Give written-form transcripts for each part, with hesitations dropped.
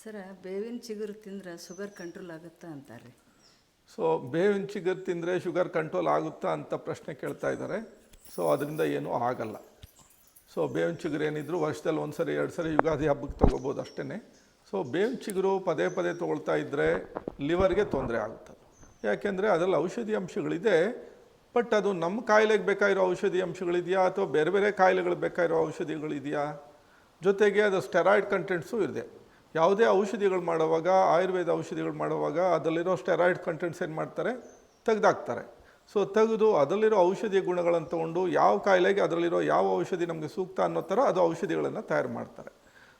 ಸರ ಬೇವಿನ ಚಿಗುರು ತಿಂದ್ರೆ ಶುಗರ್ ಕಂಟ್ರೋಲ್ ಆಗುತ್ತಾ ಅಂತಾರೆ. ಸೊ ಬೇವಿನ ಚಿಗುರು ತಿಂದರೆ ಶುಗರ್ ಕಂಟ್ರೋಲ್ ಆಗುತ್ತಾ ಅಂತ ಪ್ರಶ್ನೆ ಕೇಳ್ತಾ ಇದ್ದಾರೆ. ಸೊ ಅದರಿಂದ ಏನೂ ಆಗಲ್ಲ. ಸೊ ಬೇವಿನ ಚಿಗುರು ಏನಿದ್ರು ವರ್ಷದಲ್ಲಿ ಒಂದು ಸರಿ 2 ಸರಿ ಯುಗಾದಿ ಹಬ್ಬಕ್ಕೆ ತೊಗೋಬೋದು ಅಷ್ಟೇ. ಸೊ ಬೇವಿನ ಚಿಗುರು ಪದೇ ಪದೇ ತೊಗೊಳ್ತಾ ಇದ್ದರೆ ಲಿವರ್ಗೆ ತೊಂದರೆ ಆಗುತ್ತದೆ. ಯಾಕೆಂದರೆ ಅದರಲ್ಲಿ ಔಷಧಿ ಅಂಶಗಳಿದೆ. ಬಟ್ ಅದು ನಮ್ಮ ಕಾಯಿಲೆಗೆ ಬೇಕಾಗಿರೋ ಔಷಧಿ ಅಂಶಗಳಿದೆಯಾ ಅಥವಾ ಬೇರೆ ಬೇರೆ ಕಾಯಿಲೆಗಳಿಗೆ ಬೇಕಾಗಿರೋ ಔಷಧಿಗಳಿದೆಯಾ? ಜೊತೆಗೆ ಅದು ಸ್ಟೆರಾಯ್ಡ್ ಕಂಟೆಂಟ್ಸು ಇದೆ. ಯಾವುದೇ ಔಷಧಿಗಳು ಮಾಡುವಾಗ, ಆಯುರ್ವೇದ ಔಷಧಿಗಳು ಮಾಡುವಾಗ ಅದರಲ್ಲಿರೋ ಸ್ಟೆರಾಯ್ಡ್ ಕಂಟೆಂಟ್ಸ್ ಏನು ಮಾಡ್ತಾರೆ, ತೆಗೆದಾಕ್ತಾರೆ. ಸೊ ತೆಗೆದು ಅದರಲ್ಲಿರೋ ಔಷಧಿ ಗುಣಗಳನ್ನು ತೊಗೊಂಡು ಯಾವ ಕಾಯಿಲೆಗೆ ಅದರಲ್ಲಿರೋ ಯಾವ ಔಷಧಿ ನಮಗೆ ಸೂಕ್ತ ಅನ್ನೋ ಥರ ಅದು ಔಷಧಿಗಳನ್ನು ತಯಾರು ಮಾಡ್ತಾರೆ.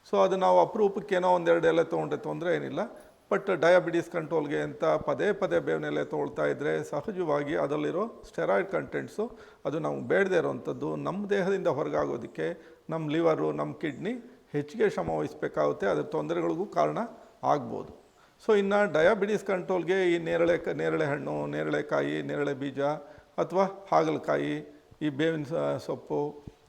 ಸೊ ಅದು ನಾವು ಅಪರೂಪಕ್ಕೆ ಏನೋ 1-2 ಎಲೆ ತೊಗೊಂಡ್ರೆ ತೊಂದರೆ ಏನಿಲ್ಲ. ಬಟ್ ಡಯಾಬಿಟೀಸ್ ಕಂಟ್ರೋಲ್ಗೆ ಅಂತ ಪದೇ ಪದೇ ಬೇವಿನ ಎಲೆ ತೊಗೊಳ್ತಾ ಇದ್ದರೆ ಸಹಜವಾಗಿ ಅದರಲ್ಲಿರೋ ಸ್ಟೆರಾಯ್ಡ್ ಕಂಟೆಂಟ್ಸು ಅದು ನಮ್ಗೆ ಬೇಡದೇ ಇರೋವಂಥದ್ದು ನಮ್ಮ ದೇಹದಿಂದ ಹೊರಗಾಗೋದಕ್ಕೆ ನಮ್ಮ ಲಿವರು, ನಮ್ಮ ಕಿಡ್ನಿ ಹೆಚ್ಚಿಗೆ ಶ್ರಮ ವಹಿಸಬೇಕಾಗುತ್ತೆ. ಅದರ ತೊಂದರೆಗಳಿಗೂ ಕಾರಣ ಆಗ್ಬೋದು. ಸೊ ಇನ್ನು ಡಯಾಬಿಟೀಸ್ ಕಂಟ್ರೋಲ್ಗೆ ಈ ನೇರಳೆ ಹಣ್ಣು, ನೇರಳೆಕಾಯಿ, ನೇರಳೆ ಬೀಜ ಅಥವಾ ಹಾಗಲಕಾಯಿ, ಈ ಬೇವಿನ ಸೊಪ್ಪು,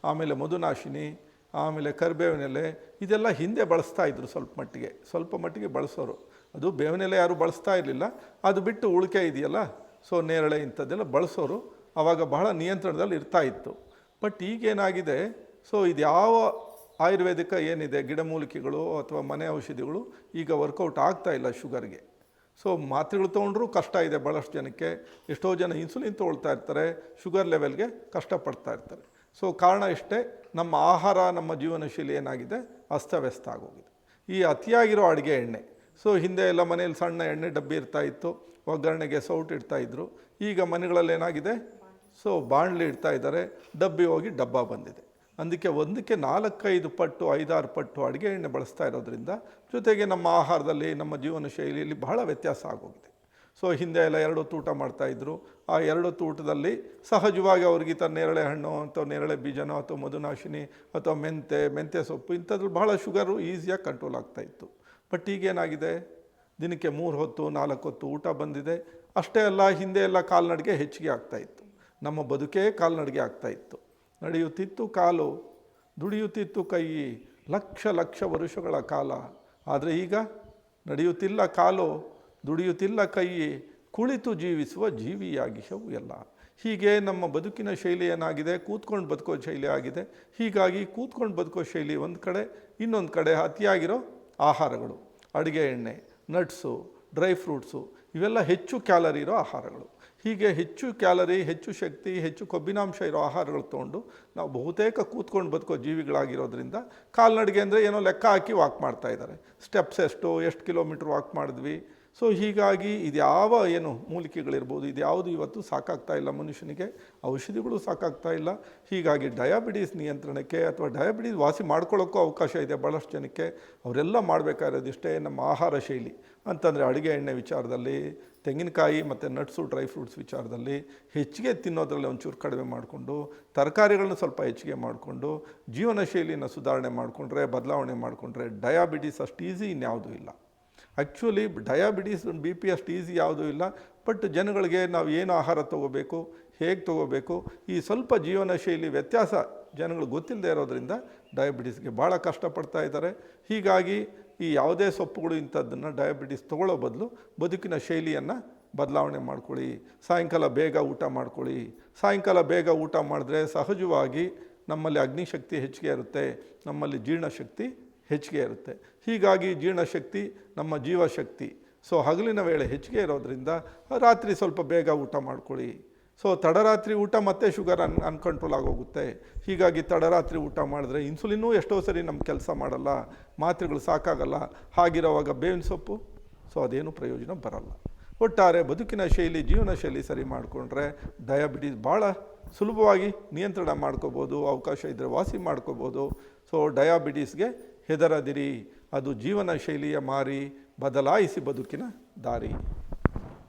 ಆಮೇಲೆ ಮಧುನಾಶಿನಿ, ಆಮೇಲೆ ಕರಿಬೇವಿನ ಎಲೆ ಇದೆಲ್ಲ ಹಿಂದೆ ಬಳಸ್ತಾ ಇದ್ರು ಸ್ವಲ್ಪ ಮಟ್ಟಿಗೆ ಬಳಸೋರು. ಅದು ಬೇವಿನ ಎಲೆ ಯಾರು ಬಳಸ್ತಾ ಇರಲಿಲ್ಲ. ಅದು ಬಿಟ್ಟು ಉಳಿಕೆ ಇದೆಯಲ್ಲ, ಸೊ ನೇರಳೆ ಇಂಥದ್ದೆಲ್ಲ ಬಳಸೋರು. ಆವಾಗ ಬಹಳ ನಿಯಂತ್ರಣದಲ್ಲಿ ಇರ್ತಾ ಇತ್ತು. ಬಟ್ ಈಗೇನಾಗಿದೆ, ಸೊ ಇದು ಯಾವ ಆಯುರ್ವೇದಿಕ ಏನಿದೆ ಗಿಡಮೂಲಿಕೆಗಳು ಅಥವಾ ಮನೆ ಔಷಧಿಗಳು ಈಗ ವರ್ಕೌಟ್ ಆಗ್ತಾ ಇಲ್ಲ ಶುಗರ್ಗೆ. ಸೊ ಮಾತ್ರೆಗಳು ತೊಗೊಂಡ್ರೂ ಕಷ್ಟ ಇದೆ ಭಾಳಷ್ಟು ಜನಕ್ಕೆ. ಎಷ್ಟೋ ಜನ ಇನ್ಸುಲಿನ್ ತೊಗೊಳ್ತಾ ಇರ್ತಾರೆ, ಶುಗರ್ ಲೆವೆಲ್ಗೆ ಕಷ್ಟಪಡ್ತಾ ಇರ್ತಾರೆ. ಸೊ ಕಾರಣ ಇಷ್ಟೇ, ನಮ್ಮ ಆಹಾರ, ನಮ್ಮ ಜೀವನ ಶೈಲಿ ಏನಾಗಿದೆ, ಅಸ್ತವ್ಯಸ್ತ ಆಗೋಗಿದೆ. ಈ ಅತಿಯಾಗಿರೋ ಅಡುಗೆ ಎಣ್ಣೆ. ಸೊ ಹಿಂದೆ ಎಲ್ಲ ಮನೇಲಿ ಸಣ್ಣ ಎಣ್ಣೆ ಡಬ್ಬಿ ಇರ್ತಾಯಿತ್ತು, ಒಗ್ಗರಣೆಗೆ ಸೌಟು ಇಡ್ತಾಯಿದ್ರು. ಈಗ ಮನೆಗಳಲ್ಲಿ ಏನಾಗಿದೆ, ಸೊ ಬಾಣಲಿ ಇಡ್ತಾ ಇದ್ದಾರೆ, ಡಬ್ಬಿ ಹೋಗಿ ಡಬ್ಬ ಬಂದಿದೆ. ಅದಕ್ಕೆ 4-5 ಪಟ್ಟು 5-6 ಪಟ್ಟು ಅಡುಗೆ ಎಣ್ಣೆ ಬಳಸ್ತಾ ಇರೋದ್ರಿಂದ ಜೊತೆಗೆ ನಮ್ಮ ಆಹಾರದಲ್ಲಿ, ನಮ್ಮ ಜೀವನ ಶೈಲಿಯಲ್ಲಿ ಬಹಳ ವ್ಯತ್ಯಾಸ ಆಗೋಗಿದೆ. ಸೊ ಹಿಂದೆ ಎಲ್ಲ 2 ಹೊತ್ತು ಊಟ ಮಾಡ್ತಾಯಿದ್ರು. ಆ 2 ಹೊತ್ತು ಊಟದಲ್ಲಿ ಸಹಜವಾಗಿ ಅವ್ರಿಗೆ ಈ ಥರ ನೇರಳೆ ಹಣ್ಣು ಅಥವಾ ನೇರಳೆ ಬೀಜನೋ ಅಥವಾ ಮಧುನಾಶಿನಿ ಅಥವಾ ಮೆಂತ್ಯ ಸೊಪ್ಪು ಇಂಥದ್ರಲ್ಲಿ ಬಹಳ ಶುಗರು ಈಸಿಯಾಗಿ ಕಂಟ್ರೋಲ್ ಆಗ್ತಾಯಿತ್ತು. ಬಟ್ ಈಗೇನಾಗಿದೆ, ದಿನಕ್ಕೆ 3 ಹೊತ್ತು 4 ಹೊತ್ತು ಊಟ ಬಂದಿದೆ. ಅಷ್ಟೇ ಅಲ್ಲ, ಹಿಂದೆ ಎಲ್ಲ ಕಾಲ್ನಡಿಗೆ ಹೆಚ್ಚಿಗೆ ಆಗ್ತಾಯಿತ್ತು. ನಮ್ಮ ಬದುಕೇ ಕಾಲ್ನಡಿಗೆ ಆಗ್ತಾಯಿತ್ತು. ನಡೆಯುತ್ತಿತ್ತು ಕಾಲು, ದುಡಿಯುತ್ತಿತ್ತು ಕೈ, ಲಕ್ಷ ವರುಷಗಳ ಕಾಲ. ಆದರೆ ಈಗ ನಡೆಯುತ್ತಿಲ್ಲ ಕಾಲು, ದುಡಿಯುತ್ತಿಲ್ಲ ಕೈ, ಕುಳಿತು ಜೀವಿಸುವ ಜೀವಿಯಾಗಿಹವು ಎಲ್ಲ. ಹೀಗೆ ನಮ್ಮ ಬದುಕಿನ ಶೈಲಿ ಏನಾಗಿದೆ, ಕೂತ್ಕೊಂಡು ಬದುಕೋ ಶೈಲಿ ಆಗಿದೆ. ಹೀಗಾಗಿ ಕೂತ್ಕೊಂಡು ಬದುಕೋ ಶೈಲಿ ಒಂದು ಕಡೆ, ಇನ್ನೊಂದು ಕಡೆ ಅತಿಯಾಗಿರೋ ಆಹಾರಗಳು, ಅಡುಗೆ ಎಣ್ಣೆ, ನಟ್ಸು, ಡ್ರೈ ಫ್ರೂಟ್ಸು ಇವೆಲ್ಲ ಹೆಚ್ಚು ಕ್ಯಾಲರಿ ಇರೋ ಆಹಾರಗಳು. ಹೀಗೆ ಹೆಚ್ಚು ಕ್ಯಾಲರಿ, ಹೆಚ್ಚು ಶಕ್ತಿ, ಹೆಚ್ಚು ಕೊಬ್ಬಿನಾಂಶ ಇರೋ ಆಹಾರಗಳು ತೊಗೊಂಡು ನಾವು ಬಹುತೇಕ ಕೂತ್ಕೊಂಡು ಬದುಕೋ ಜೀವಿಗಳಾಗಿರೋದ್ರಿಂದ ಕಾಲ್ನಡಿಗೆ ಅಂದರೆ ಏನೋ ಲೆಕ್ಕ ಹಾಕಿ ವಾಕ್ ಮಾಡ್ತಾ ಇದ್ದಾರೆ. ಸ್ಟೆಪ್ಸ್ ಎಷ್ಟು ಕಿಲೋಮೀಟ್ರ್ ವಾಕ್ ಮಾಡಿದ್ವಿ. ಸೊ ಹೀಗಾಗಿ ಇದ್ಯಾವ ಏನು ಮೂಲಿಕೆಗಳಿರ್ಬೋದು, ಇದ್ಯಾವುದು ಇವತ್ತು ಸಾಕಾಗ್ತಾ ಇಲ್ಲ ಮನುಷ್ಯನಿಗೆ. ಔಷಧಿಗಳು ಸಾಕಾಗ್ತಾ ಇಲ್ಲ. ಹೀಗಾಗಿ ಡಯಾಬಿಟೀಸ್ ನಿಯಂತ್ರಣಕ್ಕೆ ಅಥವಾ ಡಯಾಬಿಟೀಸ್ ವಾಸಿ ಮಾಡ್ಕೊಳ್ಳೋಕ್ಕೂ ಅವಕಾಶ ಇದೆ ಭಾಳಷ್ಟು ಜನಕ್ಕೆ. ಅವರೆಲ್ಲ ಮಾಡಬೇಕಾಗಿರೋದಿಷ್ಟೇ, ನಮ್ಮ ಆಹಾರ ಶೈಲಿ ಅಂತಂದರೆ ಅಡುಗೆ ಎಣ್ಣೆ ವಿಚಾರದಲ್ಲಿ, ತೆಂಗಿನಕಾಯಿ ಮತ್ತು ನಟ್ಸು, ಡ್ರೈ ಫ್ರೂಟ್ಸ್ ವಿಚಾರದಲ್ಲಿ ಹೆಚ್ಚಿಗೆ ತಿನ್ನೋದ್ರಲ್ಲಿ ಒಂಚೂರು ಕಡಿಮೆ ಮಾಡಿಕೊಂಡು, ತರಕಾರಿಗಳನ್ನ ಸ್ವಲ್ಪ ಹೆಚ್ಚಿಗೆ ಮಾಡಿಕೊಂಡು, ಜೀವನ ಶೈಲಿನ ಸುಧಾರಣೆ ಮಾಡಿಕೊಂಡ್ರೆ, ಬದಲಾವಣೆ ಮಾಡಿಕೊಂಡ್ರೆ ಡಯಾಬಿಟೀಸ್ ಅಷ್ಟು ಈಸಿ ಇನ್ಯಾವುದೂ ಇಲ್ಲ. ಆ್ಯಕ್ಚುಲಿ ಡಯಾಬಿಟೀಸ್, BP ಅಷ್ಟು ಈಸಿ ಯಾವುದೂ ಇಲ್ಲ. ಬಟ್ ಜನಗಳಿಗೆ ನಾವು ಏನು ಆಹಾರ ತೊಗೋಬೇಕು, ಹೇಗೆ ತೊಗೋಬೇಕು, ಈ ಸ್ವಲ್ಪ ಜೀವನ ಶೈಲಿ ವ್ಯತ್ಯಾಸ ಜನಗಳು ಗೊತ್ತಿಲ್ಲದೆ ಇರೋದ್ರಿಂದ ಡಯಾಬಿಟೀಸ್ಗೆ ಭಾಳ ಕಷ್ಟಪಡ್ತಾ ಇದ್ದಾರೆ. ಹೀಗಾಗಿ ಈ ಯಾವುದೇ ಸೊಪ್ಪುಗಳು ಇಂಥದ್ದನ್ನು ಡಯಾಬಿಟೀಸ್ ತೊಗೊಳ್ಳೋ ಬದಲು ಬದುಕಿನ ಶೈಲಿಯನ್ನು ಬದಲಾವಣೆ ಮಾಡ್ಕೊಳ್ಳಿ. ಸಾಯಂಕಾಲ ಬೇಗ ಊಟ ಮಾಡ್ಕೊಳ್ಳಿ. ಸಾಯಂಕಾಲ ಬೇಗ ಊಟ ಮಾಡಿದ್ರೆ ಸಹಜವಾಗಿ ನಮ್ಮಲ್ಲಿ ಅಗ್ನಿಶಕ್ತಿ ಹೆಚ್ಚಿಗೆ ಇರುತ್ತೆ, ನಮ್ಮಲ್ಲಿ ಜೀರ್ಣಶಕ್ತಿ ಹೆಚ್ಚಿಗೆ ಇರುತ್ತೆ. ಹೀಗಾಗಿ ಜೀರ್ಣಶಕ್ತಿ ನಮ್ಮ ಜೀವಶಕ್ತಿ. ಸೊ ಹಗಲಿನ ವೇಳೆ ಹೆಚ್ಚಿಗೆ ಇರೋದ್ರಿಂದ ರಾತ್ರಿ ಸ್ವಲ್ಪ ಬೇಗ ಊಟ ಮಾಡ್ಕೊಳ್ಳಿ. ಸೊ ತಡರಾತ್ರಿ ಊಟ ಮತ್ತೆ ಶುಗರ್ ಅನ್ಕಂಟ್ರೋಲ್ ಆಗೋಗುತ್ತೆ. ಹೀಗಾಗಿ ತಡರಾತ್ರಿ ಊಟ ಮಾಡಿದ್ರೆ ಇನ್ಸುಲಿನ್ನೂ ಎಷ್ಟೋ ಸರಿ ನಮ್ಮ ಕೆಲಸ ಮಾಡಲ್ಲ, ಮಾತ್ರೆಗಳು ಸಾಕಾಗಲ್ಲ. ಹಾಗಿರೋವಾಗ ಬೇವಿನ ಸೊಪ್ಪು, ಸೊ ಅದೇನು ಪ್ರಯೋಜನ ಬರಲ್ಲ. ಒಟ್ಟಾರೆ ಬದುಕಿನ ಶೈಲಿ, ಜೀವನ ಶೈಲಿ ಸರಿ ಮಾಡಿಕೊಂಡ್ರೆ ಡಯಾಬಿಟೀಸ್ ಭಾಳ ಸುಲಭವಾಗಿ ನಿಯಂತ್ರಣ ಮಾಡ್ಕೋಬೋದು. ಅವಕಾಶ ಇದ್ದರೆ ವಾಸಿ ಮಾಡ್ಕೋಬೋದು. ಸೊ ಡಯಾಬಿಟೀಸ್ಗೆ ಹೆದರದಿರಿ, ಅದು ಜೀವನ ಶೈಲಿಯ ಮಾರಿ, ಬದಲಾಯಿಸಿ ಬದುಕಿನ ದಾರಿ.